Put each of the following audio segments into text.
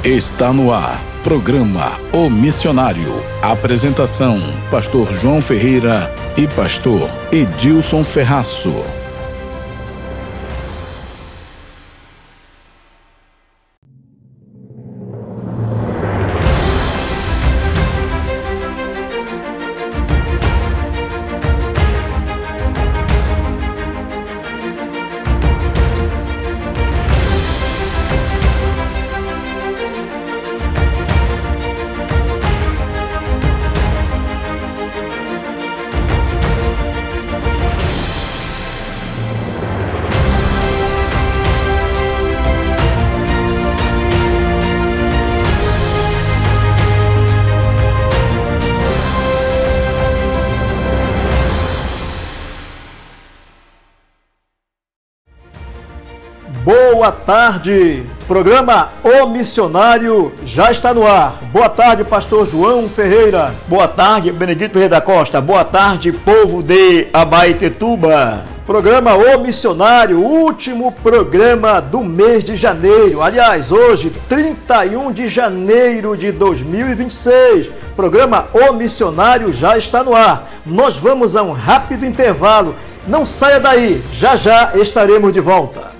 Está no ar, programa O Missionário. Apresentação, pastor João Ferreira e pastor Edilson Ferraço. Boa tarde, programa O Missionário já está no ar. Boa tarde, pastor João Ferreira. Boa tarde, Benedito Ferreira da Costa. Boa tarde, povo de Abaetetuba. Programa O Missionário, último programa do mês de janeiro. Aliás, hoje, 31 de janeiro de 2026. Programa O Missionário já está no ar. Nós vamos a um rápido intervalo. Não saia daí, já já estaremos de volta.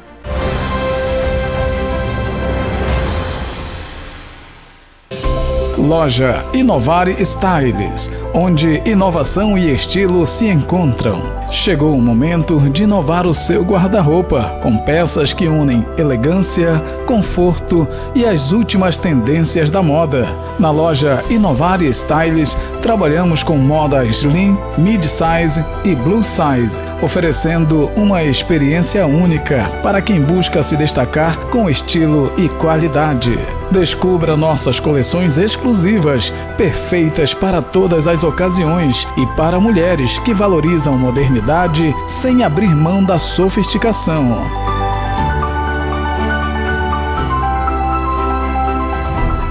Loja Inovare Styles, onde inovação e estilo se encontram. Chegou o momento de inovar o seu guarda-roupa com peças que unem elegância, conforto e as últimas tendências da moda. Na loja Inovare Styles, trabalhamos com moda slim, mid-size e blue size, oferecendo uma experiência única para quem busca se destacar com estilo e qualidade. Descubra nossas coleções exclusivas, perfeitas para todas as ocasiões e para mulheres que valorizam modernidade sem abrir mão da sofisticação.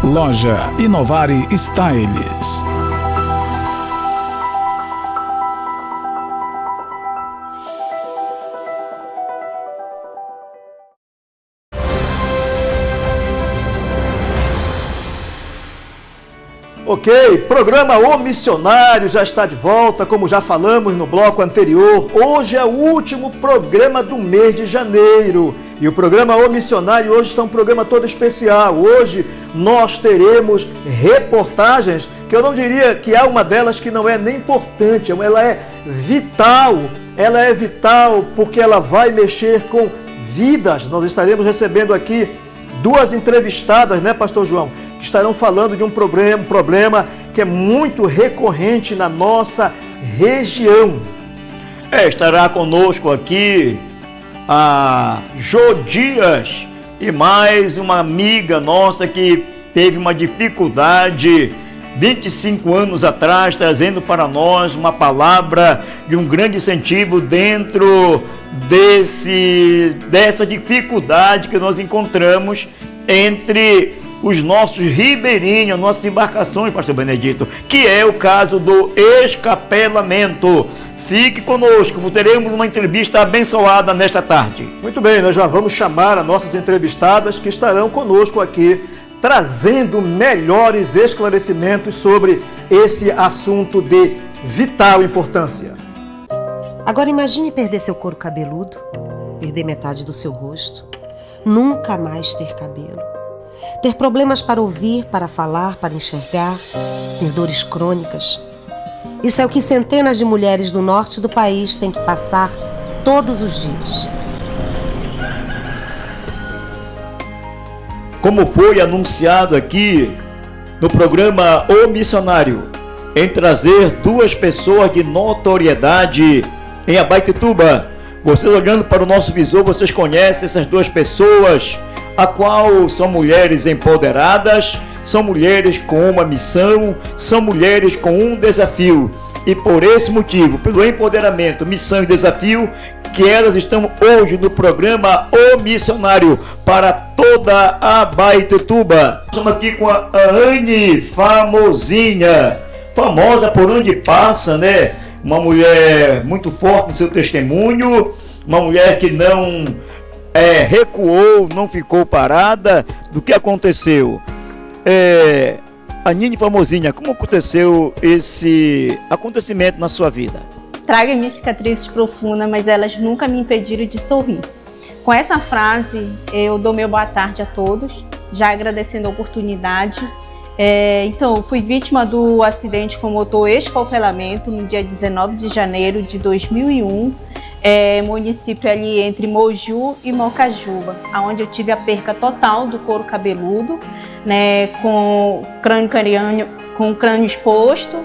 Loja Inovare Styles. Ok, programa O Missionário já está de volta, como já falamos no bloco anterior. Hoje é o último programa do mês de janeiro. E o programa O Missionário hoje está um programa todo especial. Hoje nós teremos reportagens, que eu não diria que há uma delas que não é nem importante, ela é vital. Ela é vital porque ela vai mexer com vidas. Nós estaremos recebendo aqui duas entrevistadas, né, pastor João? Que estarão falando de um problema que é muito recorrente na nossa região. Estará conosco aqui a Jô Dias e mais uma amiga nossa que teve uma dificuldade 25 anos atrás, trazendo para nós uma palavra de um grande incentivo dentro dessa dificuldade que nós encontramos entre os nossos ribeirinhos, nossas embarcações, pastor Benedito, que é o caso do escapelamento. Fique conosco, teremos uma entrevista abençoada nesta tarde. Muito bem, nós já vamos chamar as nossas entrevistadas que estarão conosco aqui, trazendo melhores esclarecimentos sobre esse assunto de vital importância. Agora imagine perder seu couro cabeludo, perder metade do seu rosto, nunca mais ter cabelo. Ter problemas para ouvir, para falar, para enxergar, ter dores crônicas. Isso é o que centenas de mulheres do norte do país têm que passar todos os dias. Como foi anunciado aqui no programa O Missionário, em trazer duas pessoas de notoriedade em Abaetetuba. Vocês olhando para o nosso visor, vocês conhecem essas duas pessoas, a qual são mulheres empoderadas, são mulheres com uma missão, são mulheres com um desafio. E por esse motivo, pelo empoderamento, missão e desafio, que elas estão hoje no programa O Missionário para toda a Abaetetuba. Estamos aqui com a Anne Famosinha, famosa por onde passa, né? Uma mulher muito forte no seu testemunho, uma mulher que não recuou, não ficou parada. Do que aconteceu? Anine Formosinha, como aconteceu esse acontecimento na sua vida? Trago-me cicatrizes profundas, mas elas nunca me impediram de sorrir. Com essa frase, eu dou meu boa tarde a todos, já agradecendo a oportunidade. Então, eu fui vítima do acidente com motor escalpelamento no dia 19 de janeiro de 2001, município ali entre Moju e Mocajuba, onde eu tive a perca total do couro cabeludo, né, com o crânio exposto,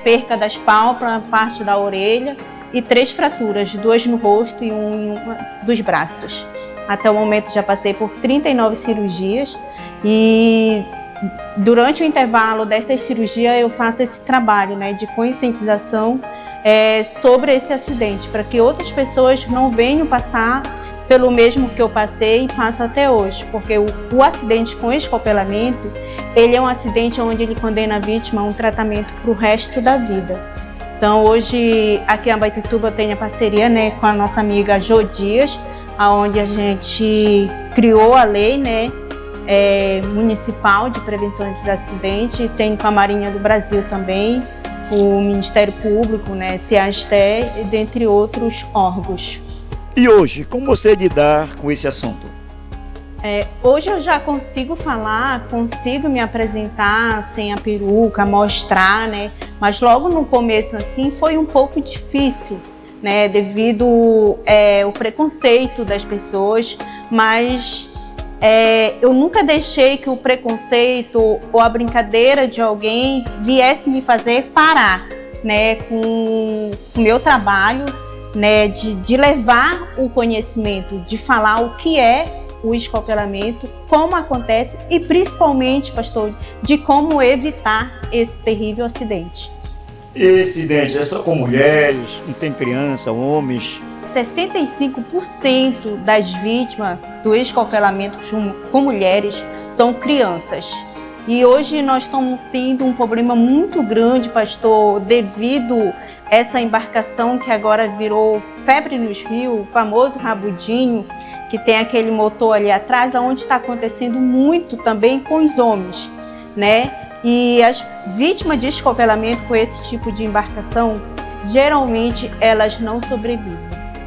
perca das pálpebras, parte da orelha e 3 fraturas, 2 no rosto e uma dos braços. Até o momento já passei por 39 cirurgias e durante o intervalo dessas cirurgias eu faço esse trabalho, né, de conscientização sobre esse acidente, para que outras pessoas não venham passar pelo mesmo que eu passei e passo até hoje, porque o acidente com escalpelamento, ele é um acidente onde ele condena a vítima a um tratamento para o resto da vida. Então hoje aqui em Abaetutuba eu tenho a parceria, né, com a nossa amiga Jo Dias, onde a gente criou a lei, né, municipal de prevenção desses acidentes, tem com a Marinha do Brasil também, o Ministério Público, né, CEASTE, dentre outros órgãos. E hoje, como você lidar com esse assunto? Hoje eu já consigo falar, consigo me apresentar sem a peruca, mostrar, né? Mas logo no começo assim foi um pouco difícil, né? Devido ao preconceito das pessoas, mas eu nunca deixei que o preconceito ou a brincadeira de alguém viesse me fazer parar, né? Com o meu trabalho, né? De levar o conhecimento, de falar o que é o escalpelamento, como acontece e principalmente, pastor, de como evitar esse terrível acidente. Esse acidente é só com mulheres, não tem criança, homens? 65% das vítimas do escalpelamento com mulheres são crianças. E hoje nós estamos tendo um problema muito grande, pastor, devido a essa embarcação que agora virou febre nos rios, o famoso rabudinho, que tem aquele motor ali atrás, onde está acontecendo muito também com os homens, né? E as vítimas de escalpelamento com esse tipo de embarcação, geralmente elas não sobrevivem,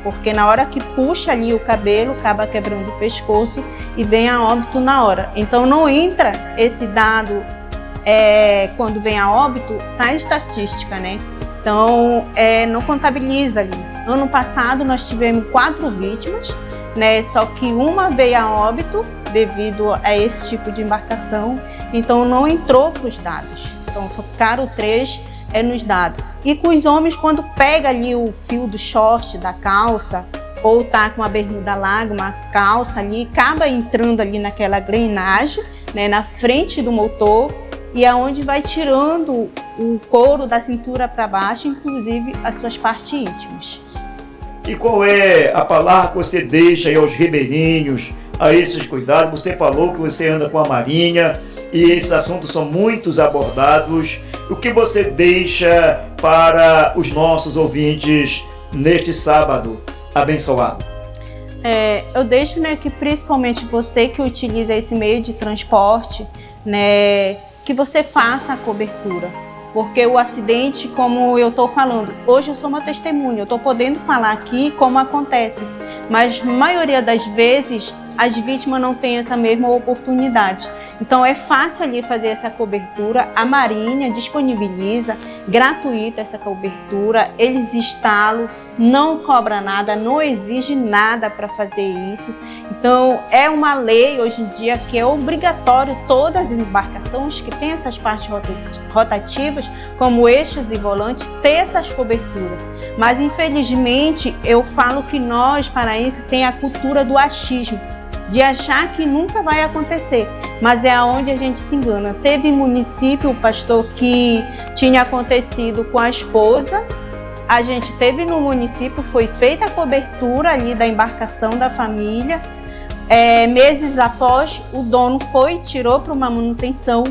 porque na hora que puxa ali o cabelo, acaba quebrando o pescoço e vem a óbito na hora. Então não entra esse dado quando vem a óbito na estatística, né? Então não contabiliza ali. Ano passado nós tivemos 4 vítimas, né? Só que uma veio a óbito devido a esse tipo de embarcação, então não entrou para os dados. Então só ficaram 3 nos dados. E com os homens, quando pega ali o fio do short, da calça, ou tá com uma bermuda larga, uma calça ali, acaba entrando ali naquela engrenagem, né, na frente do motor, e aonde vai tirando o couro da cintura para baixo, inclusive as suas partes íntimas. E qual é a palavra que você deixa aí aos ribeirinhos, a esses cuidados? Você falou que você anda com a Marinha e esses assuntos são muitos abordados. O que você deixa para os nossos ouvintes neste sábado abençoado? Eu deixo, né, que principalmente você que utiliza esse meio de transporte, né, que você faça a cobertura. Porque o acidente, como eu estou falando, hoje eu sou uma testemunha, eu estou podendo falar aqui como acontece, mas a maioria das vezes as vítimas não têm essa mesma oportunidade. Então é fácil ali fazer essa cobertura, a Marinha disponibiliza gratuita essa cobertura, eles instalam, não cobra nada, não exige nada para fazer isso. Então é uma lei hoje em dia que é obrigatório todas as embarcações que têm essas partes rotativas, como eixos e volantes, ter essas coberturas. Mas infelizmente eu falo que nós paraenses tem a cultura do achismo, de achar que nunca vai acontecer, mas é aonde a gente se engana. Teve município, pastor, que tinha acontecido com a esposa, a gente teve no município, foi feita a cobertura ali da embarcação da família, meses após o dono tirou para uma manutenção,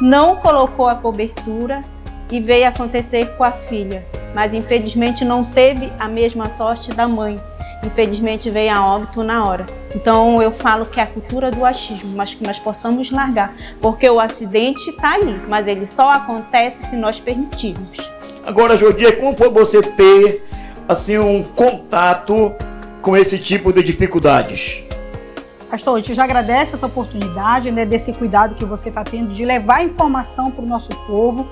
não colocou a cobertura e veio acontecer com a filha, mas infelizmente não teve a mesma sorte da mãe. infelizmente veio a óbito na hora. Então eu falo que é a cultura do achismo, mas que nós possamos largar, porque o acidente está aí, mas ele só acontece se nós permitirmos. Agora, Jodias, como foi você ter assim um contato com esse tipo de dificuldades? Pastor, a gente já agradece essa oportunidade, né, desse cuidado que você está tendo de levar informação para o nosso povo.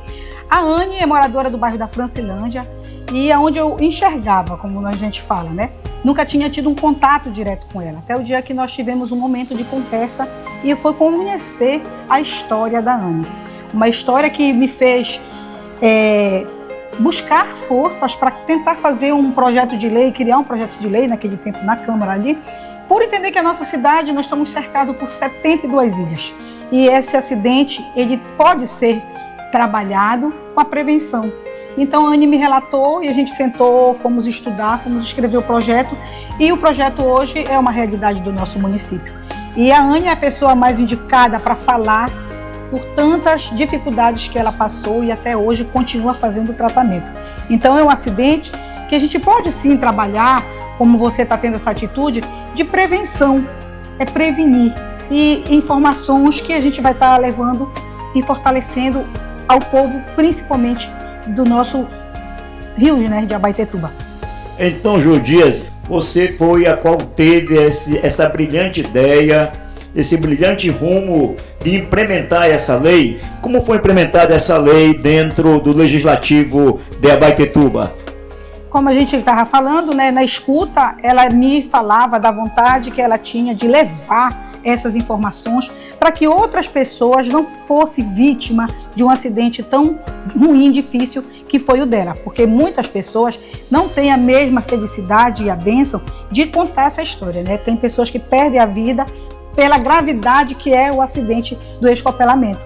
A Anne é moradora do bairro da Francilândia e é onde eu enxergava, como a gente fala, né? Nunca tinha tido um contato direto com ela, até o dia que nós tivemos um momento de conversa e foi conhecer a história da Anne. Uma história que me fez buscar forças para tentar fazer um projeto de lei, criar um projeto de lei naquele tempo na Câmara ali, por entender que a nossa cidade, nós estamos cercados por 72 ilhas. E esse acidente, ele pode ser trabalhado com a prevenção. Então a Anne me relatou e a gente sentou, fomos estudar, fomos escrever o projeto. E o projeto hoje é uma realidade do nosso município. E a Anne é a pessoa mais indicada para falar por tantas dificuldades que ela passou e até hoje continua fazendo o tratamento. Então é um acidente que a gente pode sim trabalhar, como você está tendo essa atitude, de prevenção, é prevenir. E informações que a gente vai estar levando e fortalecendo ao povo, principalmente do nosso rio, né, de Abaetetuba. Então, Jodias, você foi a qual teve essa brilhante ideia, esse brilhante rumo de implementar essa lei. Como foi implementada essa lei dentro do Legislativo de Abaetetuba? Como a gente estava falando, né, na escuta, ela me falava da vontade que ela tinha de levar essas informações para que outras pessoas não fossem vítimas de um acidente tão ruim, difícil que foi o dela, porque muitas pessoas não têm a mesma felicidade e a bênção de contar essa história, né? Tem pessoas que perdem a vida pela gravidade que é o acidente do escopelamento.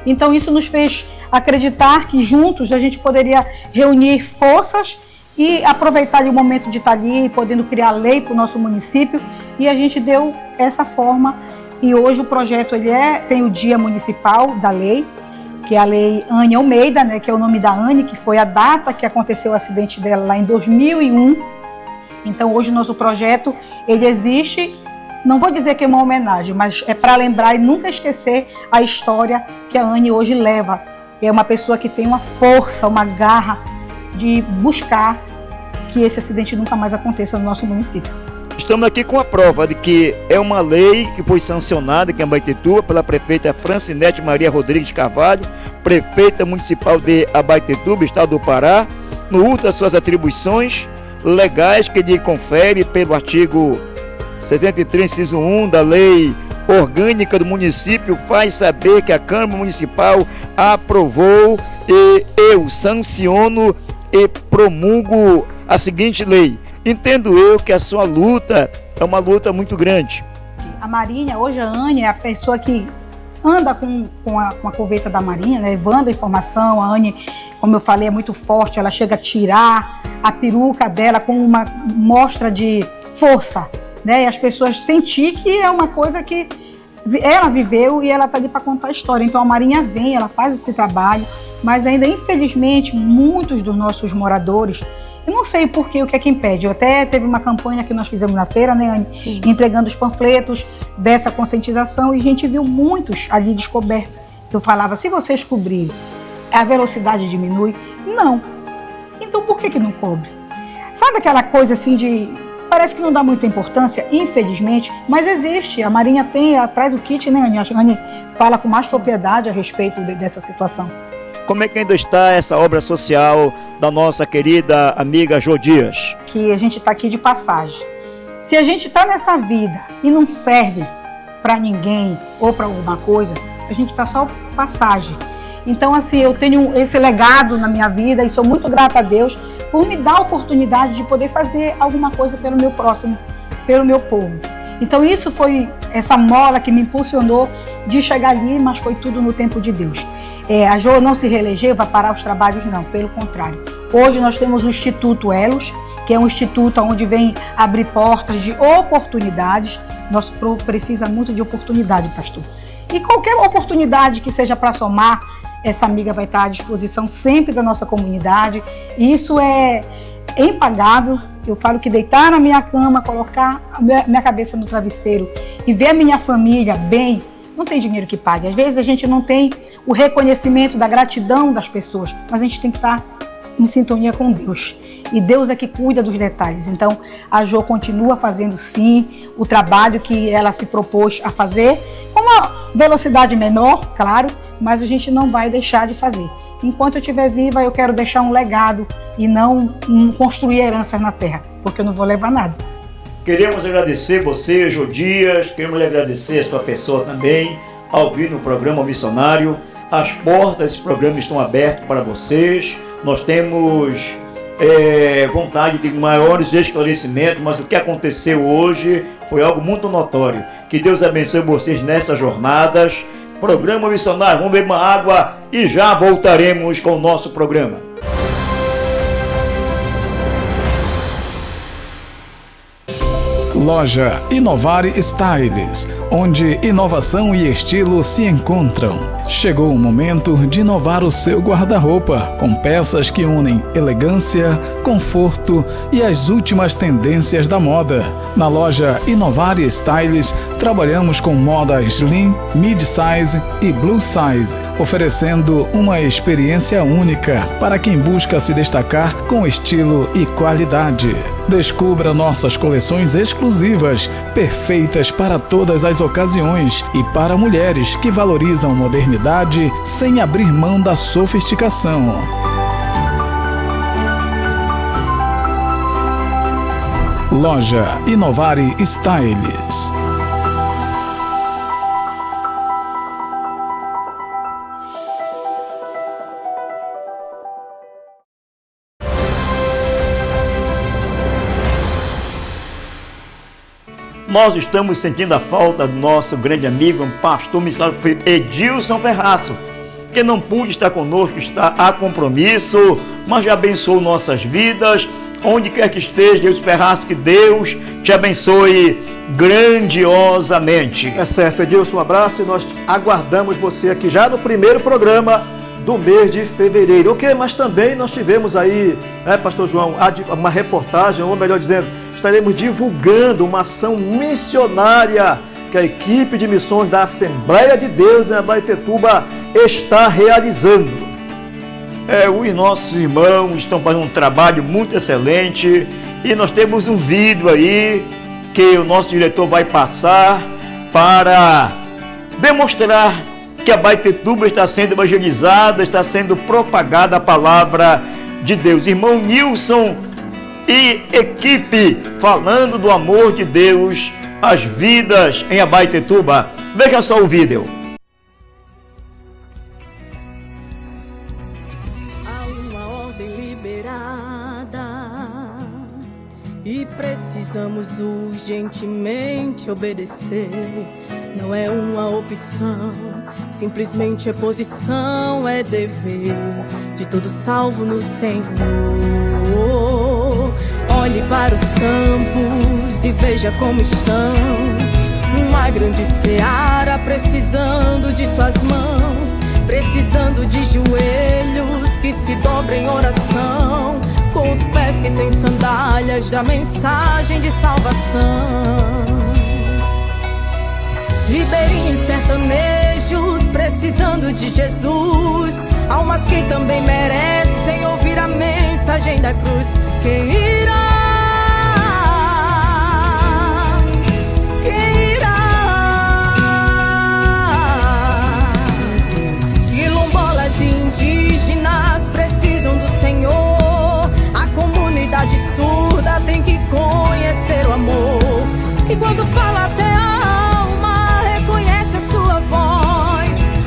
Então isso nos fez acreditar que juntos a gente poderia reunir forças e aproveitar o momento de estar ali, podendo criar lei para o nosso município, e a gente deu essa forma. E hoje o projeto tem o dia municipal da lei, que é a lei Anne Almeida, né, que é o nome da Anne, que foi a data que aconteceu o acidente dela lá em 2001. Então hoje o nosso projeto, ele existe, não vou dizer que é uma homenagem, mas é para lembrar e nunca esquecer a história que a Anne hoje leva. É uma pessoa que tem uma força, uma garra de buscar que esse acidente nunca mais aconteça no nosso município. Estamos aqui com a prova de que é uma lei que foi sancionada aqui em Abaetetuba pela prefeita Francinete Maria Rodrigues Carvalho, prefeita municipal de Abaetetuba, estado do Pará, no uso das suas atribuições legais que lhe confere pelo artigo 63, inciso 1 da Lei Orgânica do Município, faz saber que a Câmara Municipal aprovou e eu sanciono e promulgo a seguinte lei. Entendo eu que a sua luta é uma luta muito grande. A Marinha, hoje a Anne é a pessoa que anda com a coveta da Marinha, né, levando a informação. A Anne, como eu falei, é muito forte, ela chega a tirar a peruca dela com uma mostra de força, né, e as pessoas sentir que é uma coisa que ela viveu e ela está ali para contar a história. Então a Marinha vem, ela faz esse trabalho, mas ainda, infelizmente, muitos dos nossos moradores, eu não sei por quê, o que é que impede. Eu até teve uma campanha que nós fizemos na feira, né, Anne? Sim. Entregando os panfletos dessa conscientização, e a gente viu muitos ali descobertos. Eu falava, se vocês cobrirem, a velocidade diminui? Não. Então por que não cobre? Sabe aquela coisa assim de... Parece que não dá muita importância, infelizmente, mas existe. A Marinha tem, ela traz o kit, né, Anne? A Anne fala com mais propriedade a respeito dessa situação. Como é que ainda está essa obra social da nossa querida amiga Jodias? Que a gente está aqui de passagem. Se a gente está nessa vida e não serve para ninguém ou para alguma coisa, a gente está só passagem. Então, assim, eu tenho esse legado na minha vida e sou muito grata a Deus por me dar a oportunidade de poder fazer alguma coisa pelo meu próximo, pelo meu povo. Então, isso foi essa mola que me impulsionou de chegar ali, mas foi tudo no tempo de Deus. A Jo não se reelegeu, vai parar os trabalhos, não, pelo contrário. Hoje nós temos o Instituto Elos, que é um instituto onde vem abrir portas de oportunidades. Nosso povo precisa muito de oportunidade, pastor. E qualquer oportunidade que seja para somar, essa amiga vai estar à disposição sempre da nossa comunidade. E isso é é impagável. Eu falo que deitar na minha cama, colocar a minha cabeça no travesseiro e ver a minha família bem, não tem dinheiro que pague. Às vezes a gente não tem o reconhecimento da gratidão das pessoas, mas a gente tem que estar em sintonia com Deus. E Deus é que cuida dos detalhes. Então, a Jo continua fazendo, sim, o trabalho que ela se propôs a fazer, com uma velocidade menor, claro, mas a gente não vai deixar de fazer. Enquanto eu estiver viva, eu quero deixar um legado e não construir heranças na terra, porque eu não vou levar nada. Queremos agradecer você, Jô Dias, queremos agradecer a sua pessoa também, ao vir no programa missionário. As portas desse programa estão abertas para vocês. Nós temos vontade de maiores esclarecimentos, mas o que aconteceu hoje foi algo muito notório. Que Deus abençoe vocês nessas jornadas. Programa missionário, vamos beber uma água e já voltaremos com o nosso programa. Loja Inovar Styles, onde inovação e estilo se encontram. Chegou o momento de inovar o seu guarda-roupa com peças que unem elegância, conforto e as últimas tendências da moda. Na loja Inovar Styles, trabalhamos com moda slim, mid-size e blue size, oferecendo uma experiência única para quem busca se destacar com estilo e qualidade. Descubra nossas coleções exclusivas, perfeitas para todas as ocasiões e para mulheres que valorizam modernidade sem abrir mão da sofisticação. Loja Inovar Styles. Nós estamos sentindo a falta do nosso grande amigo, pastor missionário Edilson Ferraço, que não pôde estar conosco, está a compromisso, mas já abençoou nossas vidas. Onde quer que esteja, Deus Ferraço, que Deus te abençoe grandiosamente. É certo, Edilson, um abraço e nós aguardamos você aqui já no primeiro programa do mês de fevereiro. Ok, mas também nós tivemos aí, Pastor João, uma reportagem, ou melhor dizendo, estaremos divulgando uma ação missionária que a equipe de missões da Assembleia de Deus em Abaetetuba está realizando. Os nossos irmãos estão fazendo um trabalho muito excelente e nós temos um vídeo aí que o nosso diretor vai passar para demonstrar que a Abaetetuba está sendo evangelizada, está sendo propagada a palavra de Deus. Irmão Nilson e equipe falando do amor de Deus às vidas em Abaetetuba. Veja só o vídeo. Há uma ordem liberada e precisamos urgentemente obedecer. Não é uma opção, simplesmente é posição, é dever de todo salvo no Senhor. Olhe para os campos e veja como estão. Uma grande seara precisando de suas mãos, precisando de joelhos que se dobrem em oração, com os pés que têm sandálias da mensagem de salvação. Ribeirinhos sertanejos precisando de Jesus, almas que também merecem ouvir a mensagem da cruz. Quem irá? Quem irá? Quilombolas e indígenas precisam do Senhor. A comunidade surda tem que conhecer o amor, que quando fala até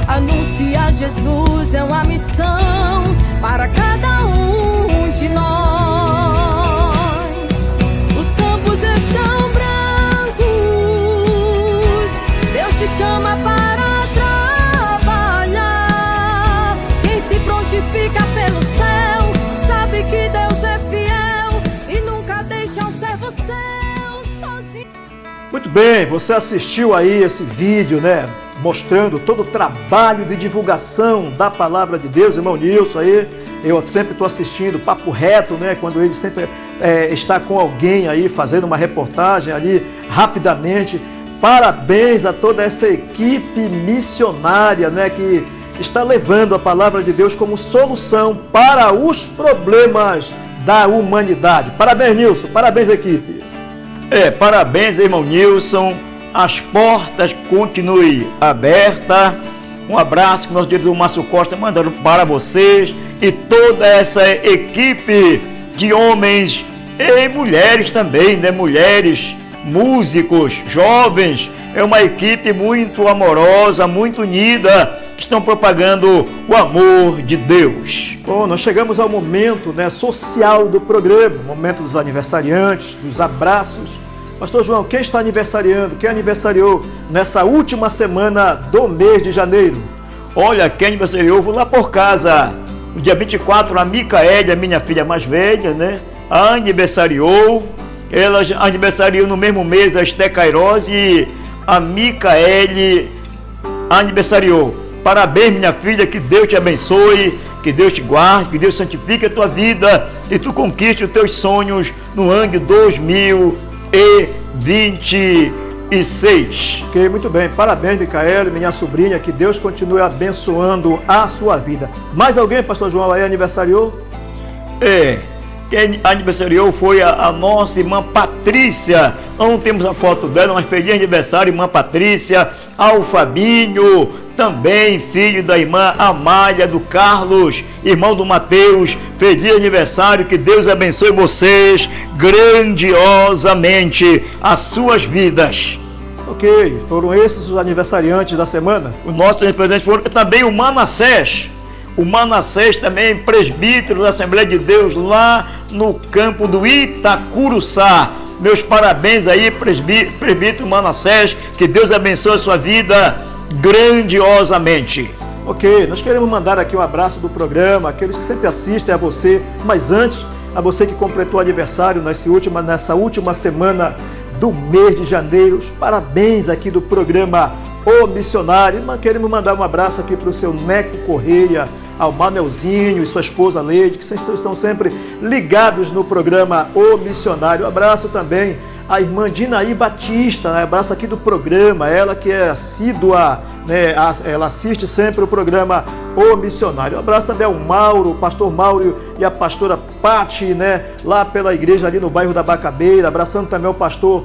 anunciar Jesus é uma missão para cada um de nós. Os campos estão brancos, Deus te chama para trabalhar. Quem se prontifica pelo céu sabe que Deus é fiel e nunca deixa um servo seu sozinho. Muito bem, você assistiu aí esse vídeo, né? Mostrando todo o trabalho de divulgação da palavra de Deus, irmão Nilson aí, Eu sempre estou assistindo Papo Reto, né? Quando ele sempre está com alguém aí fazendo uma reportagem ali rapidamente. Parabéns a toda essa equipe missionária, né? Que está levando a palavra de Deus como solução para os problemas da humanidade. Parabéns, Nilson. Parabéns, equipe. Parabéns, irmão Nilson. As portas continuem abertas. Um abraço que nosso diretor Márcio Costa mandando para vocês e toda essa equipe de homens e mulheres também, né? Mulheres, músicos, jovens. É uma equipe muito amorosa, muito unida, que estão propagando o amor de Deus. Bom, nós chegamos ao momento, né, social do programa, momento dos aniversariantes, dos abraços. Pastor João, quem está aniversariando? Quem aniversariou nessa última semana do mês de janeiro? Olha, quem aniversariou, vou lá por casa. No dia 24, a Micaele, a minha filha mais velha, né? Aniversariou. Ela aniversariou no mesmo mês, a Esté Cairós, e a Micaele aniversariou. Parabéns, minha filha, que Deus te abençoe, que Deus te guarde, que Deus santifique a tua vida e tu conquiste os teus sonhos no ano de 2026. Ok, muito bem. Parabéns, Micaele, minha sobrinha, que Deus continue abençoando a sua vida. Mais alguém, pastor João, aí aniversariou? Quem aniversariou foi a nossa irmã Patrícia. Não temos a foto dela, mas feliz aniversário, irmã Patrícia. Ao Fabinho, também filho da irmã Amália, do Carlos, irmão do Mateus. Feliz aniversário, que Deus abençoe vocês grandiosamente, as suas vidas. Ok, foram esses os aniversariantes da semana? Os nossos aniversariantes foram também o Manassés. O Manassés também, presbítero da Assembleia de Deus, lá no campo do Itacuruçá. Meus parabéns aí, presbítero Manassés, que Deus abençoe a sua vida grandiosamente. Ok, nós queremos mandar aqui um abraço do programa, aqueles que sempre assistem a você, mas antes, a você que completou aniversário nessa última semana do mês de janeiro. Os parabéns aqui do programa O Missionário. Queremos mandar um abraço aqui para o seu Neco Correia, ao Manelzinho e sua esposa Leide, que estão sempre ligados no programa O Missionário. Um abraço também à irmã Dinaí Batista, né? Abraço aqui do programa, ela que é assídua, né? Ela assiste sempre o programa O Missionário. Um abraço também ao Mauro, o pastor Mauro e a pastora Pati, né? Lá pela igreja ali no bairro da Bacabeira. Abraçando também o pastor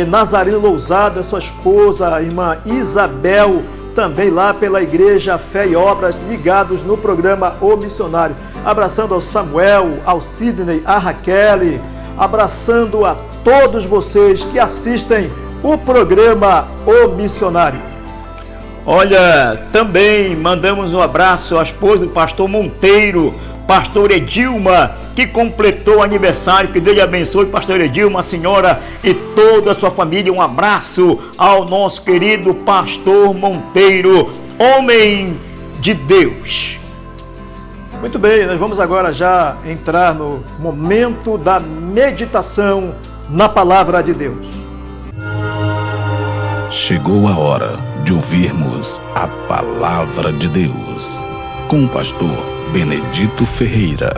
Nazarino Lousada, sua esposa, a irmã Isabel, também lá pela Igreja Fé e Obras, ligados no programa O Missionário. Abraçando ao Samuel, ao Sidney, a Raquel, abraçando a todos vocês que assistem o programa O Missionário. Olha, também mandamos um abraço à esposa do pastor Monteiro, pastor Edilma, que completou o aniversário. Que Deus lhe abençoe, pastor Edilma, a senhora e toda a sua família. Um abraço ao nosso querido pastor Monteiro, homem de Deus. Muito bem, nós vamos agora já entrar no momento da meditação na palavra de Deus. Chegou a hora de ouvirmos a palavra de Deus com o pastor Benedito Ferreira.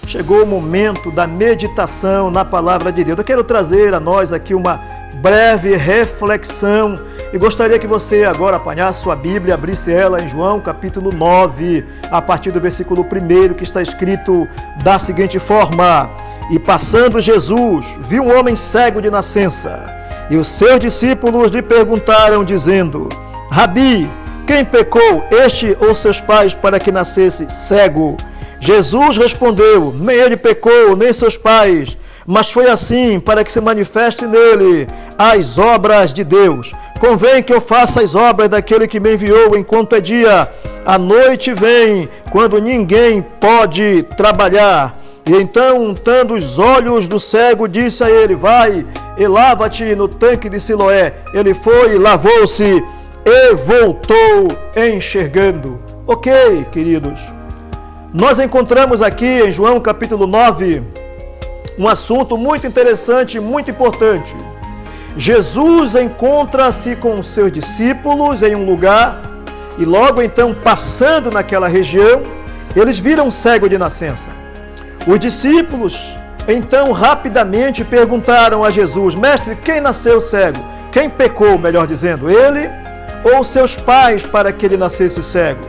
Chegou o momento da meditação na palavra de Deus. Eu quero trazer a nós aqui uma breve reflexão e gostaria que você agora apanhasse sua Bíblia e abrisse ela em João capítulo 9, a partir do versículo 1, que está escrito da seguinte forma: E passando Jesus, viu um homem cego de nascença, e os seus discípulos lhe perguntaram, dizendo: Rabi, quem pecou, este ou seus pais, para que nascesse cego? Jesus respondeu: Nem ele pecou, nem seus pais, mas foi assim para que se manifeste nele as obras de Deus. Convém que eu faça as obras daquele que me enviou enquanto é dia. A noite vem, quando ninguém pode trabalhar. E então, untando os olhos do cego, disse a ele: Vai e lava-te no tanque de Siloé. Ele foi, lavou-se e voltou enxergando. Ok, queridos, nós encontramos aqui em João capítulo 9 um assunto muito interessante, muito importante. Jesus encontra-se com seus discípulos em um lugar e logo então, passando naquela região, eles viram um cego de nascença. Os discípulos, então, rapidamente perguntaram a Jesus: Mestre, quem nasceu cego? Quem pecou, melhor dizendo, ele ou seus pais para que ele nascesse cego?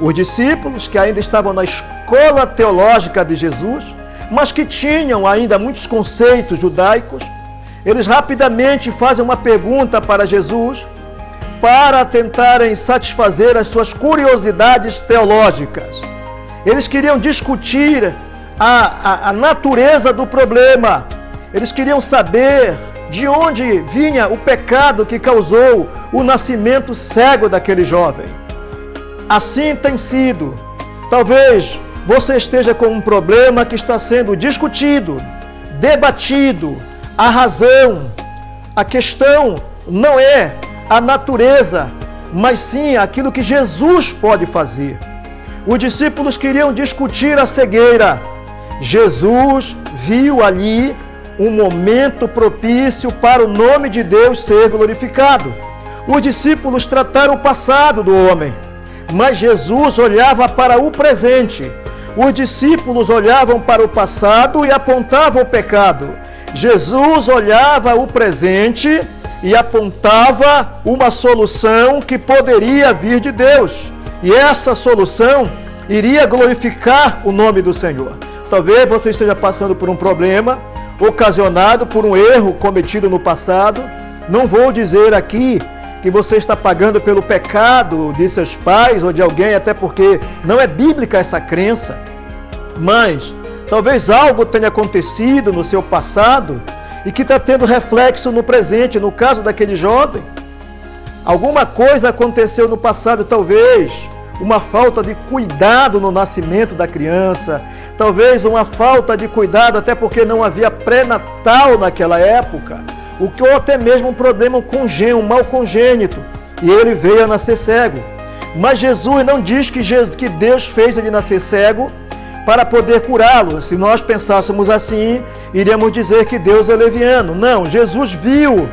Os discípulos, que ainda estavam na escola teológica de Jesus, mas que tinham ainda muitos conceitos judaicos, eles rapidamente fazem uma pergunta para Jesus para tentarem satisfazer as suas curiosidades teológicas. Eles queriam discutir a natureza do problema. Eles queriam saber de onde vinha o pecado que causou o nascimento cego daquele jovem. Assim tem sido. Talvez você esteja com um problema que está sendo discutido, debatido. A razão, a questão não é a natureza, mas sim aquilo que Jesus pode fazer. Os discípulos queriam discutir a cegueira. Jesus viu ali um momento propício para o nome de Deus ser glorificado. Os discípulos trataram o passado do homem, mas Jesus olhava para o presente. Os discípulos olhavam para o passado e apontavam o pecado. Jesus olhava o presente e apontava uma solução que poderia vir de Deus. E essa solução iria glorificar o nome do Senhor. Talvez você esteja passando por um problema ocasionado por um erro cometido no passado. Não vou dizer aqui que você está pagando pelo pecado de seus pais ou de alguém, até porque não é bíblica essa crença. Mas talvez algo tenha acontecido no seu passado e que está tendo reflexo no presente. No caso daquele jovem, alguma coisa aconteceu no passado, talvez uma falta de cuidado no nascimento da criança, talvez uma falta de cuidado até porque não havia pré-natal naquela época, ou até mesmo um problema um mal congênito, e ele veio a nascer cego. Mas Jesus não diz que Deus fez ele nascer cego para poder curá-lo. Se nós pensássemos assim, iríamos dizer que Deus é leviano. Não, Jesus viu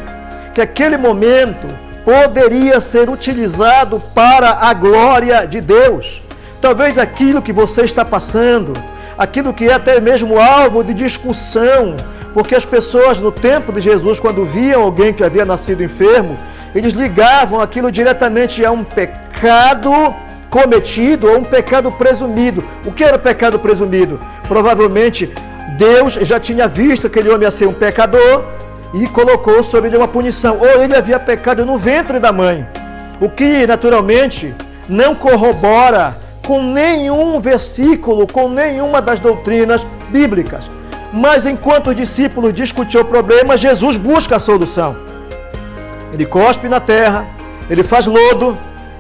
que aquele momento poderia ser utilizado para a glória de Deus. Talvez aquilo que você está passando, aquilo que é até mesmo alvo de discussão, porque as pessoas no tempo de Jesus, quando viam alguém que havia nascido enfermo, eles ligavam aquilo diretamente a um pecado cometido ou um pecado presumido. O que era o pecado presumido? Provavelmente Deus já tinha visto que aquele homem ia ser um pecador e colocou sobre ele uma punição, ou ele havia pecado no ventre da mãe, o que naturalmente não corrobora com nenhum versículo, com nenhuma das doutrinas bíblicas. Mas enquanto os discípulos discutiam o problema, Jesus busca a solução. Ele cospe na terra, ele faz lodo,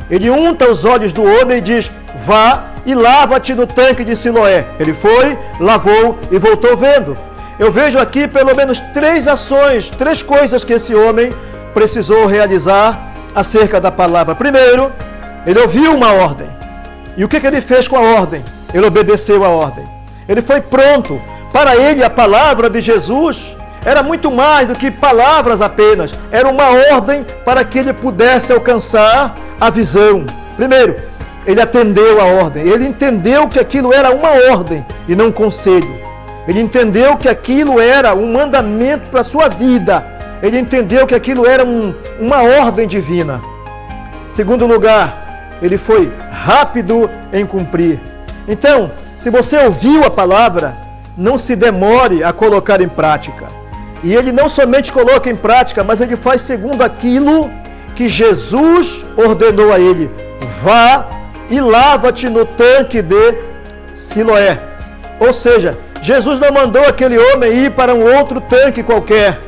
ele unta os olhos do homem e diz: vá e lava-te no tanque de Siloé. Ele foi, lavou e voltou vendo. Eu vejo aqui pelo menos 3 ações, 3 coisas que esse homem precisou realizar acerca da palavra. Primeiro, ele ouviu uma ordem. E o que ele fez com a ordem? Ele obedeceu a ordem. Ele foi pronto. Para ele, a palavra de Jesus era muito mais do que palavras apenas. Era uma ordem para que ele pudesse alcançar a visão. Primeiro, ele atendeu a ordem. Ele entendeu que aquilo era uma ordem e não um conselho. Ele entendeu que aquilo era um mandamento para a sua vida. Ele entendeu que aquilo era uma ordem divina. Segundo lugar, ele foi rápido em cumprir. Então, se você ouviu a palavra, não se demore a colocar em prática. E ele não somente coloca em prática, mas ele faz segundo aquilo que Jesus ordenou a ele: vá e lava-te no tanque de Siloé. Ou seja, Jesus não mandou aquele homem ir para um outro tanque qualquer.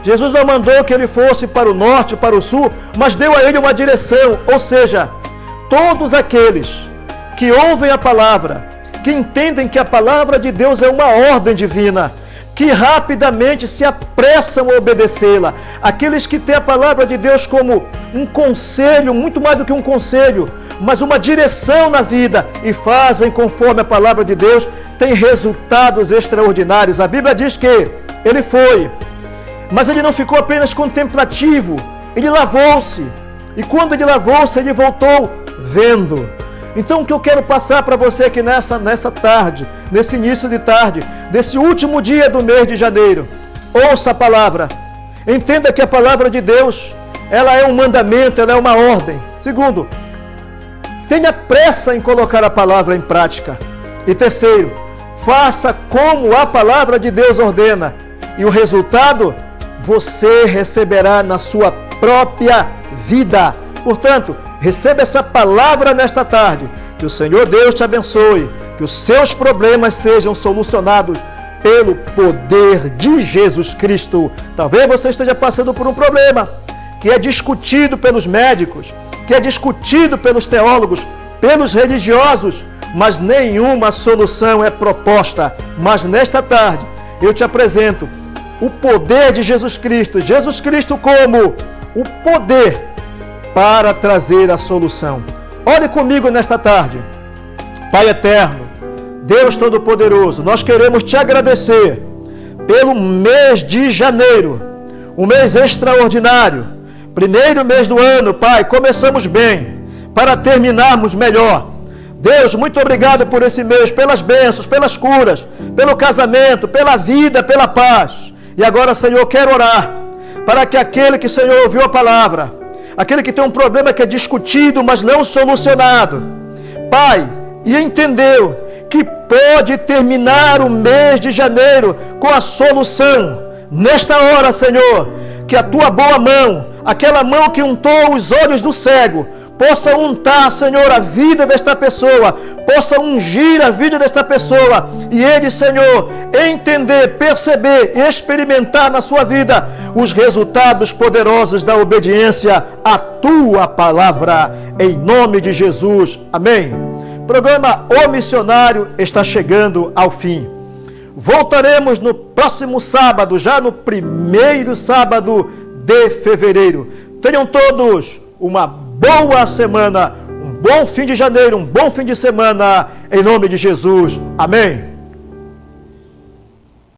Jesus não mandou que ele fosse para o norte, para o sul, mas deu a ele uma direção. Ou seja, todos aqueles que ouvem a palavra, que entendem que a palavra de Deus é uma ordem divina, que rapidamente se apressam a obedecê-la. Aqueles que têm a palavra de Deus como um conselho, muito mais do que um conselho, mas uma direção na vida, e fazem conforme a palavra de Deus, têm resultados extraordinários. A Bíblia diz que ele foi, mas ele não ficou apenas contemplativo, ele lavou-se. E quando ele lavou-se, ele voltou vendo. Então o que eu quero passar para você aqui nessa tarde, nesse início de tarde, desse último dia do mês de janeiro, ouça a palavra, entenda que a palavra de Deus, ela é um mandamento, ela é uma ordem. Segundo, tenha pressa em colocar a palavra em prática. E terceiro, faça como a palavra de Deus ordena, e o resultado você receberá na sua própria vida. Portanto, receba essa palavra nesta tarde. Que o Senhor Deus te abençoe. Que os seus problemas sejam solucionados pelo poder de Jesus Cristo. Talvez você esteja passando por um problema que é discutido pelos médicos, que é discutido pelos teólogos, pelos religiosos, mas nenhuma solução é proposta. Mas nesta tarde, eu te apresento o poder de Jesus Cristo. Jesus Cristo como o poder para trazer a solução. Olhe comigo nesta tarde. Pai eterno, Deus Todo-Poderoso, nós queremos te agradecer pelo mês de janeiro, um mês extraordinário, primeiro mês do ano, Pai, começamos bem, para terminarmos melhor. Deus, muito obrigado por esse mês, pelas bênçãos, pelas curas, pelo casamento, pela vida, pela paz. E agora, Senhor, quero orar para que aquele que, Senhor, ouviu a palavra, aquele que tem um problema que é discutido, mas não solucionado, Pai, e entendeu que pode terminar o mês de janeiro com a solução. Nesta hora, Senhor, que a tua boa mão, aquela mão que untou os olhos do cego, possa untar, Senhor, a vida desta pessoa, possa ungir a vida desta pessoa, e ele, Senhor, entender, perceber e experimentar na sua vida os resultados poderosos da obediência à tua palavra, em nome de Jesus, amém. O programa O Missionário está chegando ao fim. Voltaremos no próximo sábado, já no primeiro sábado de fevereiro. Tenham todos uma boa semana, um bom fim de janeiro, um bom fim de semana, em nome de Jesus. Amém.